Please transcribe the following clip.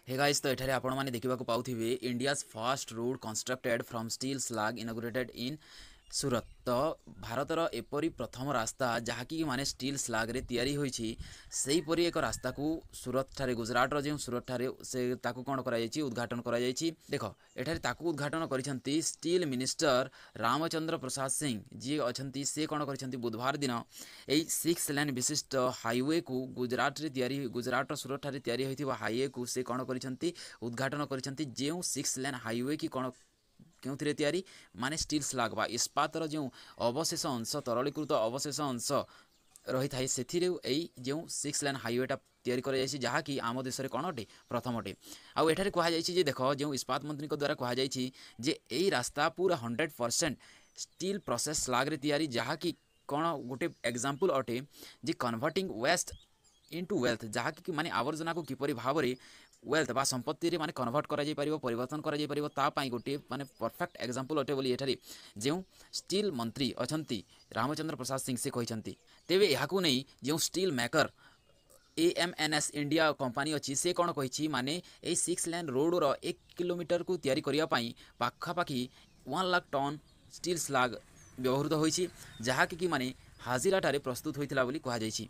Hey guys, तो एठारे आपण माने देखिबा को पाउथिबे India's first road constructed from steel slag inaugurated in Surat. तो भारतर एपरी प्रथम रास्ता जहाँकि माने स्टील स्लैग रे तैयारी होईछि सेही परी एक रास्ता को सूरत ठारे गुजरात रो जे सूरत ठारे से ताकू कोन करा जायछि उद्घाटन करा जायछि। देखो एठारे ताकू उद्घाटन करिसंती स्टील मिनिस्टर रामचंद्र प्रसाद सिंह जी अछंती से कोन करिसंती बुधवार दिन एई 6 लेन विशिष्ट हाईवे को गुजरात सूरत ठारे तैयारी होइथिबा हाईवे को से कोन करिसंती उद्घाटन करिसंती जे 6 लेन हाईवे की कोन क्यों तैयारी माने स्टील स्लैग बा इस्पातर जो अवशेष अंश तरलीकृत अवशेष अंश रही थाए से जो 6 लेन हाईवेटा तैयारी कर जहाँकि आम देश में कौन अटे प्रथम अटे। आउ एठारे कहुई देख जो इस्पात मंत्री द्वारा कहुई जे यही रास्ता पूरा 100% स्टील प्रोसेस स्लैग रे तैयारी जहाँकि कौन गोटे एग्जांपल अटे जे कन्वर्टिंग वेस्ट इनटू वेल्थ जहाँकि माने आवर्जना को किपरि भाव में वेल्थ बा संपत्ति माने कन्वर्ट करा जाय परिबो परिवर्तन करा जाय परिबो ता पई गोटे माने परफेक्ट एग्जांपल अटे बोली एठारे जो स्टील मंत्री अछंती रामचंद्र प्रसाद सिंह से कहिसंती। तेबे याकू नै जो steel maker AMNS India company अच्छी से कौन कही माने ए 6 लेन रोड रो 1 किलोमीटर को तैयारी करिया पई पाखापाखि 1 लाख टन स्टील स्लैग व्यवहृत होईछि जहाँकि माने हाजिराटारे प्रस्तुत होइथिला बोली कहा जायछि।